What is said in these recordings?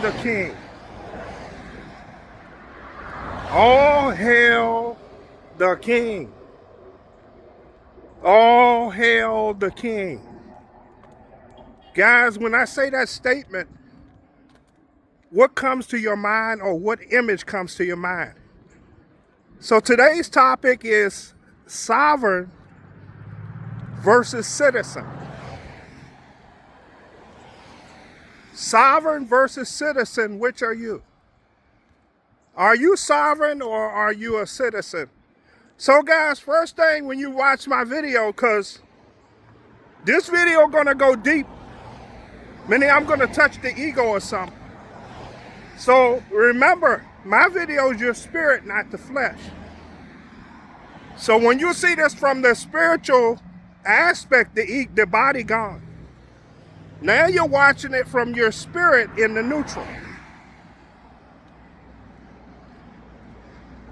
the King. All hail the King. All hail the King. Guys, when I say that statement, what comes to your mind or what image comes to your mind? So today's topic is sovereign versus citizen. Sovereign versus citizen, which are you? Are you sovereign or are you a citizen? So guys, first thing when you watch my video, because this video gonna go deep, meaning I'm gonna touch the ego or something. So remember, my video is your spirit, not the flesh. So when you see this from the spiritual aspect, the body gone. Now you're watching it from your spirit in the neutral.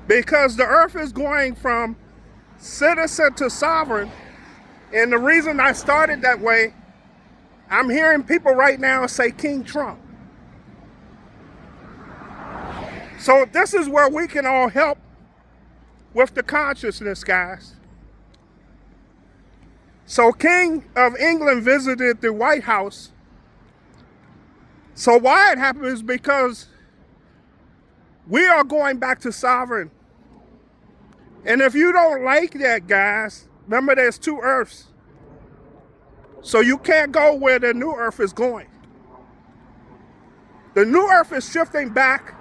Because the earth is going from citizen to sovereign. And the reason I started that way, I'm hearing people right now say King Trump. So this is where we can all help with the consciousness, guys. So King of England visited the White House. So why it happened is because we are going back to sovereign. And if you don't like that, guys, remember there's two earths. So you can't go where the new earth is going. The new earth is shifting back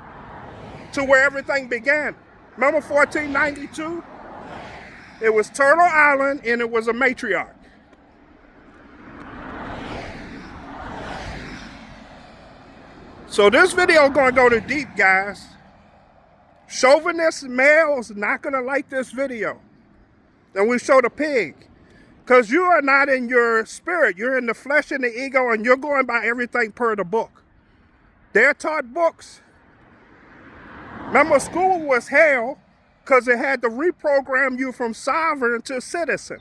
to where everything began. Remember 1492? It was Turtle Island and it was a matriarch. So this video gonna go to deep, guys. Chauvinist males not gonna like this video. And we show the pig. Because you are not in your spirit. You're in the flesh and the ego and you're going by everything per the book. They're taught books. Remember, school was hell because it had to reprogram you from sovereign to citizen.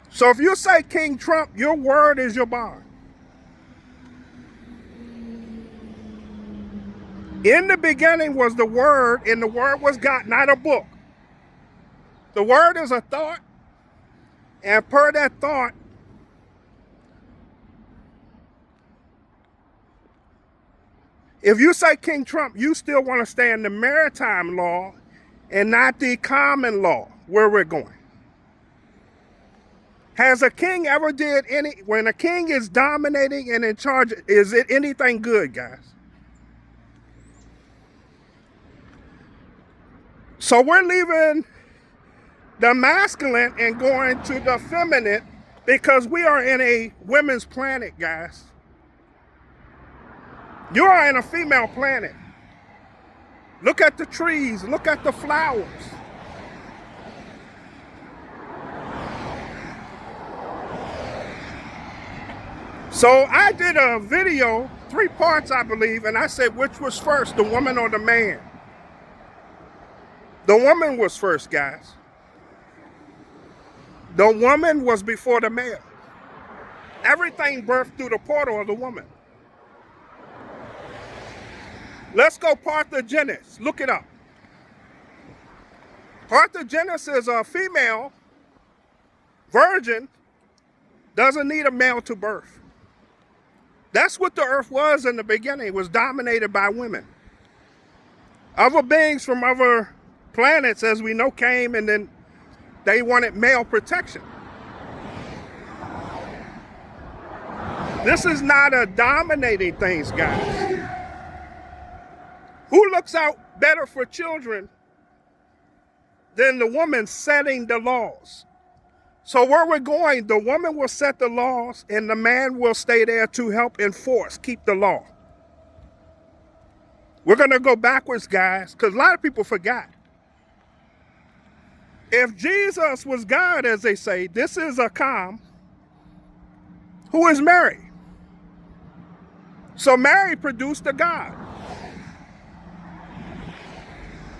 So if you say King Trump, your word is your bond. In the beginning was the Word, and the Word was God, not a book. The Word is a thought, and per that thought, if you say King Trump, you still want to stay in the maritime law and not the common law where we're going. Has a king ever did any, when a king is dominating and in charge, is it anything good, guys? So we're leaving the masculine and going to the feminine because we are in a women's planet, guys. You are in a female planet. Look at the trees, look at the flowers. So I did a video, 3 parts I believe, and I said which was first, the woman or the man? The woman was first, guys. The woman was before the male. Everything birthed through the portal of the woman. Let's go Parthenogenesis. Look it up. Parthenogenesis is a female virgin, doesn't need a male to birth. That's what the earth was in the beginning. It was dominated by women. Other beings from other planets, as we know, came and then they wanted male protection. This is not a dominating thing, guys. Who looks out better for children than the woman setting the laws? So where we're going, the woman will set the laws and the man will stay there to help enforce, keep the law. We're going to go backwards, guys, because a lot of people forgot. If Jesus was God, as they say, this is a calm. Who is Mary? So Mary produced a God.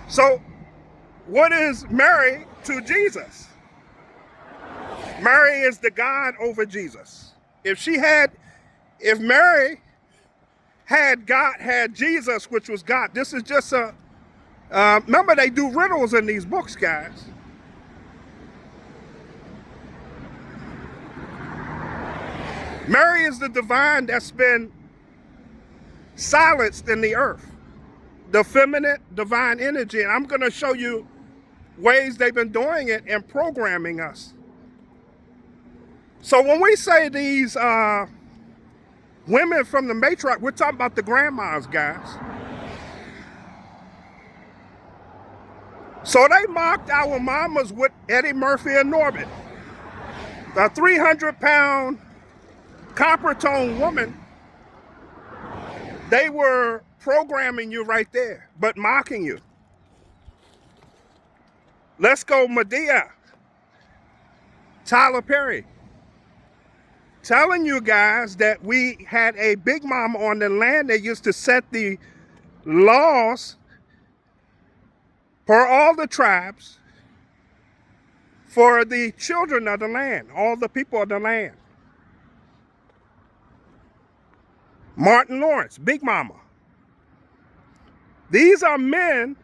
So what is Mary to Jesus? Mary is the God over Jesus. If she had If Mary had Jesus, which was God, this is just a, remember they do riddles in these books, guys. Mary is the divine that's been silenced in the earth, the feminine divine energy. And I'm going to show you ways they've been doing it and programming us. So when we say these women from the matriarch, we're talking about the grandmas, guys. So they mocked our mamas with Eddie Murphy and Norbit. The 300-pound copper tone woman, they were programming you right there, but mocking you. Let's go Medea, Tyler Perry, telling you guys that we had a big mama on the land that used to set the laws for all the tribes, for the children of the land, all the people of the land. Martin Lawrence, Big Mama. These are men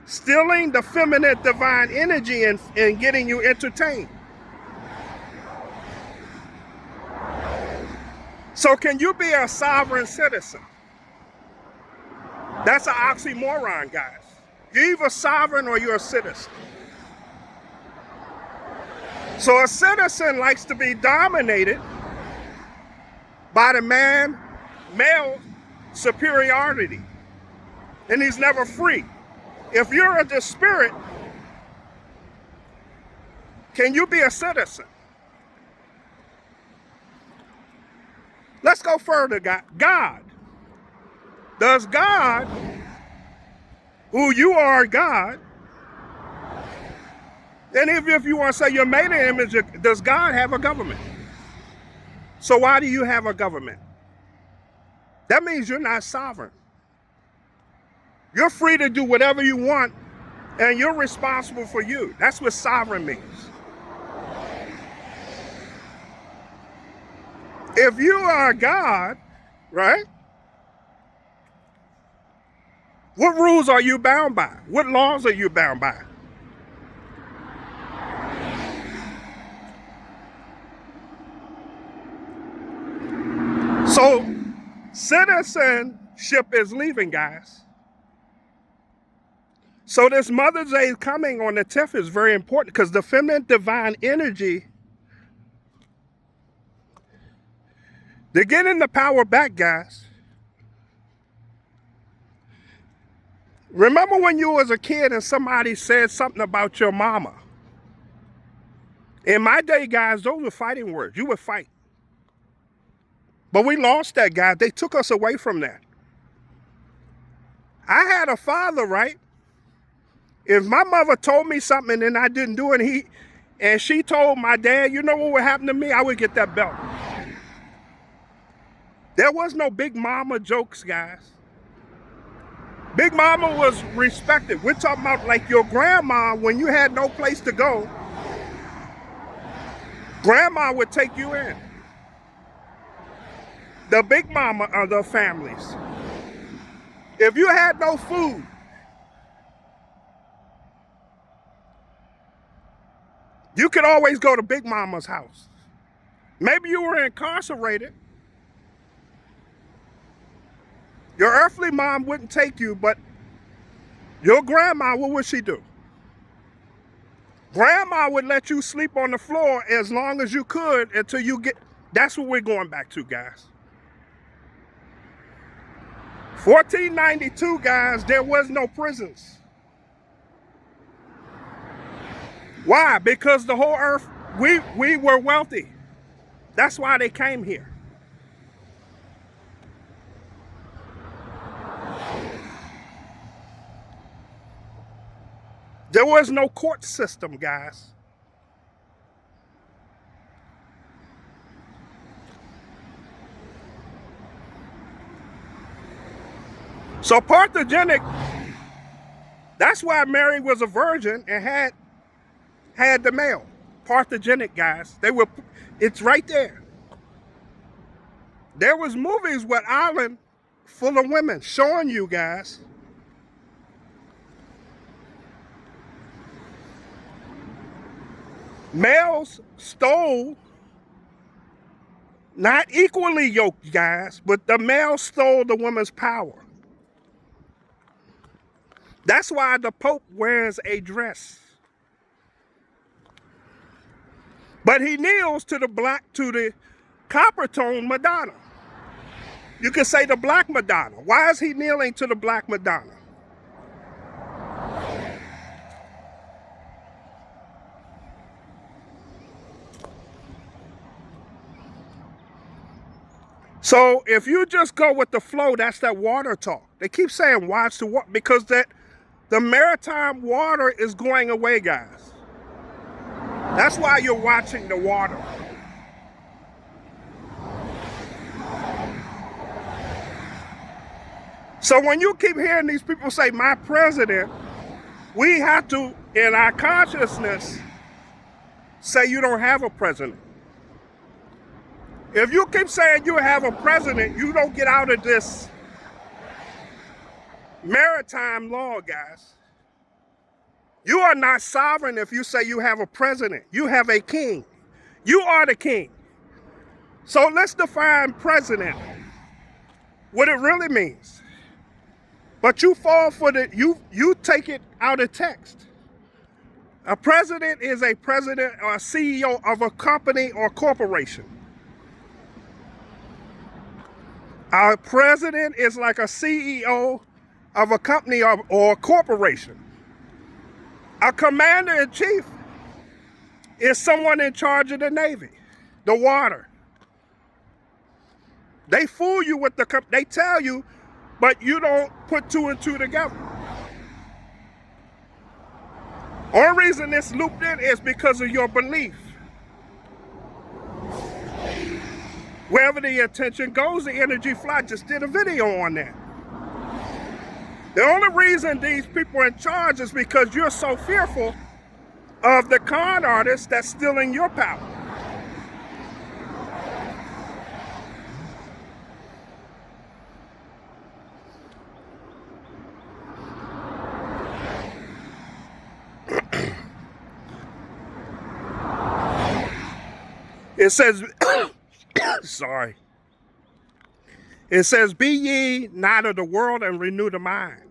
stealing the feminine divine energy and getting you entertained. So can you be a sovereign citizen? That's an oxymoron, guys. You're either sovereign or you're a citizen. So a citizen likes to be dominated by the male superiority, and he's never free. If you're the spirit, can you be a citizen? Let's go further, God. Does God, who you are God, and if you want to say you're made in the image, does God have a government? So why do you have a government? That means you're not sovereign. You're free to do whatever you want, and you're responsible for you. That's what sovereign means. If you are God, right? What rules are you bound by? What laws are you bound by? So, citizenship is leaving, guys. So this Mother's Day coming on the 10th is very important because the feminine divine energy, they're getting the power back, guys. Remember when you was a kid and somebody said something about your mama? In my day, guys, those were fighting words. You would fight. But we lost that, guys. They took us away from that. I had a father, right? If my mother told me something and I didn't do it, and she told my dad, you know what would happen to me? I would get that belt. There was no big mama jokes, guys. Big mama was respected. We're talking about like your grandma when you had no place to go. Grandma would take you in. The big mama of the families. If you had no food, you could always go to Big Mama's house. Maybe you were incarcerated. Your earthly mom wouldn't take you, but your grandma, what would she do? Grandma would let you sleep on the floor as long as you could until you get, that's what we're going back to, guys. 1492, guys, there was no prisons. Why? Because the whole earth, we were wealthy. That's why they came here. There was no court system, guys. So parthenogenic, that's why Mary was a virgin and had the male. Parthenogenic, guys. They were, it's right there. There was movies with Ireland full of women showing you guys. Males stole, not equally yoked guys, but the male stole the woman's power. That's why the Pope wears a dress. But he kneels to the copper tone Madonna. You could say the black Madonna. Why is he kneeling to the black Madonna? So if you just go with the flow, that's that water talk. They keep saying watch the water because the maritime water is going away, guys. That's why you're watching the water. So when you keep hearing these people say, my president, we have to, in our consciousness, say you don't have a president. If you keep saying you have a president, you don't get out of this maritime law, guys. You are not sovereign if you say you have a president. You have a king. You are the king. So let's define president, what it really means. But you fall for you take it out of text. A president is a president or a CEO of a company or corporation. Our president is like a CEO of a company or a corporation. A commander-in-chief is someone in charge of the Navy, the water. They fool you with they tell you, but you don't put two and two together. Only reason it's looped in is because of your belief. Wherever the attention goes, the energy flies. Just did a video on that. The only reason these people are in charge is because you're so fearful of the con artist that's stealing your power. It says, sorry. It says, be ye not of the world and renew the mind.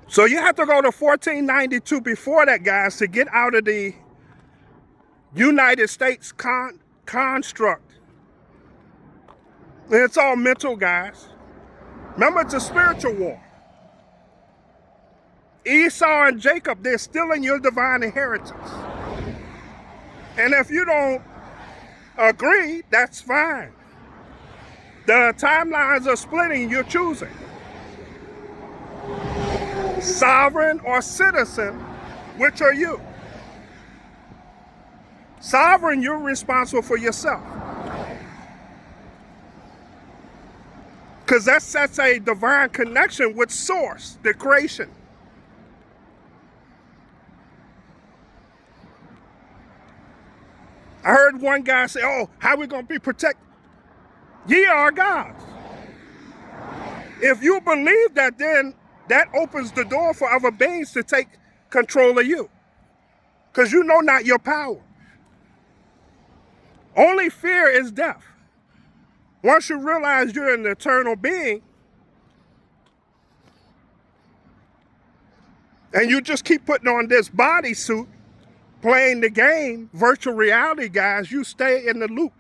So you have to go to 1492 before that, guys, to get out of the United States construct. And it's all mental, guys. Remember, it's a spiritual war. Esau and Jacob, they're stealing your divine inheritance. And if you don't agree, that's fine. The timelines are splitting, you're choosing. Sovereign or citizen, which are you? Sovereign, you're responsible for yourself. Because that's a divine connection with source, the creation. I heard one guy say, oh, how are we going to be protected? Ye are gods. If you believe that, then that opens the door for other beings to take control of you. Because you know not your power. Only fear is death. Once you realize you're an eternal being, and you just keep putting on this bodysuit, playing the game, virtual reality, guys, you stay in the loop.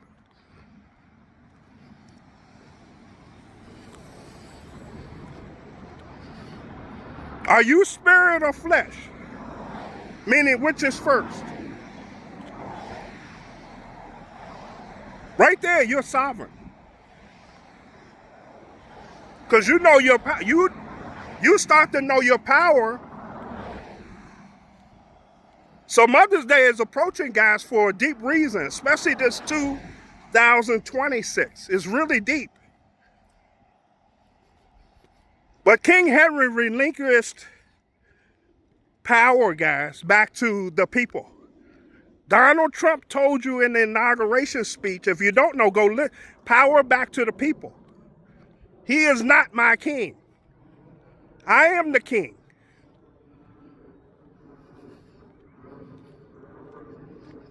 Are you spirit or flesh? Meaning, which is first? Right there, you're sovereign. Because you know your power. You start to know your power. So Mother's Day is approaching, guys, for a deep reason, especially this 2026. It's really deep. But King Henry relinquished power, guys, back to the people. Donald Trump told you in the inauguration speech, if you don't know, go power back to the people. He is not my king. I am the king.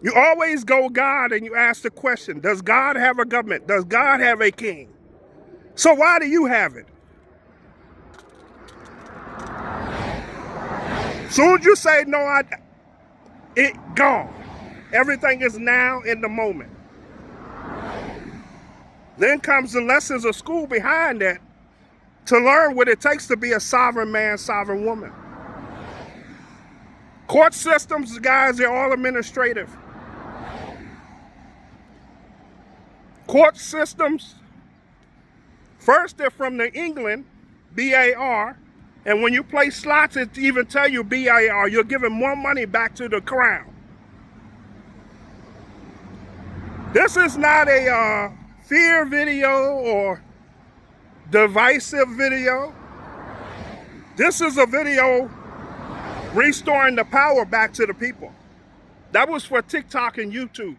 You always go God and you ask the question, does God have a government? Does God have a king? So why do you have it? Soon as you say, no, it gone. Everything is now in the moment. Then comes the lessons of school behind that to learn what it takes to be a sovereign man, sovereign woman. Court systems, guys, they're all administrative. Court systems, first they're from the England, B-A-R, and when you play slots, it even tell you B-A-R, you're giving more money back to the crown. This is not a fear video or divisive video. This is a video restoring the power back to the people. That was for TikTok and YouTube.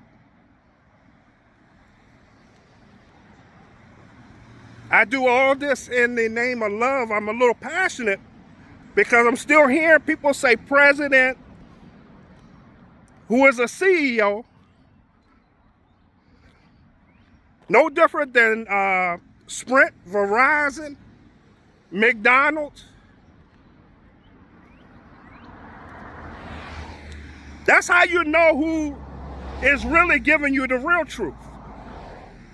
I do all this in the name of love. I'm a little passionate because I'm still hearing people say president who is a CEO, no different than Sprint, Verizon, McDonald's. That's how you know who is really giving you the real truth.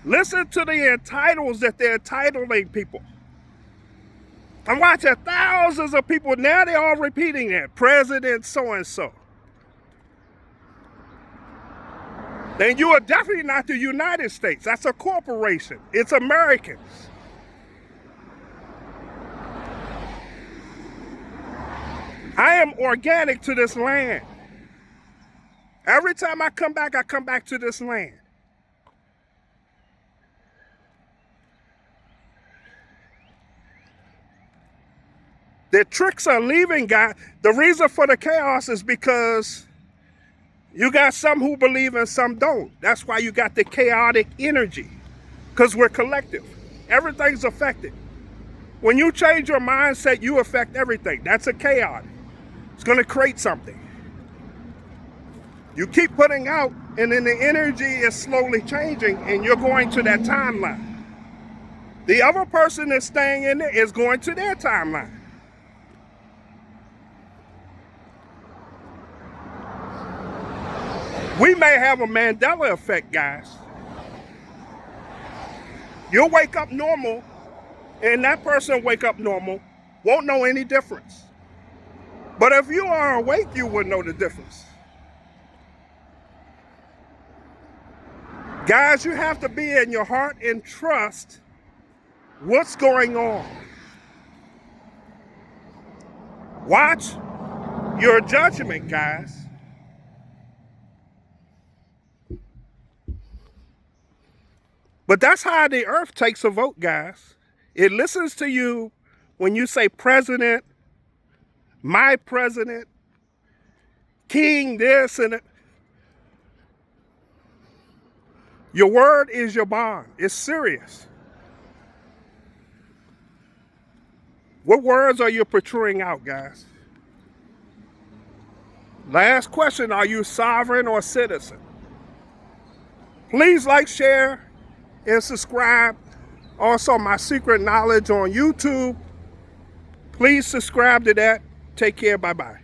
Listen to the entitles that they're entitling people. I'm watching thousands of people, now they're all repeating that. President so-and-so. Then you are definitely not the United States. That's a corporation. It's Americans. I am organic to this land. Every time I come back to this land. The tricks are leaving, guys. The reason for the chaos is because you got some who believe and some don't. That's why you got the chaotic energy, because we're collective. Everything's affected. When you change your mindset, you affect everything. That's a chaotic. It's going to create something. You keep putting out, and then the energy is slowly changing, and you're going to that timeline. The other person that's staying in there is going to their timeline. We may have a Mandela effect, guys. You'll wake up normal, and that person wake up normal, won't know any difference. But if you are awake, you will know the difference. Guys, you have to be in your heart and trust what's going on. Watch your judgment, guys. But that's how the earth takes a vote, guys. It listens to you when you say president, my president, king, this and that. Your word is your bond. It's serious. What words are you portraying out, guys? Last question, are you sovereign or citizen? Please like, share, and subscribe. Also, my secret knowledge on YouTube. Please subscribe to that. Take care. Bye-bye.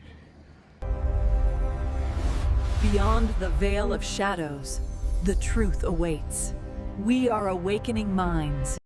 Beyond the veil of shadows, the truth awaits. We are awakening minds.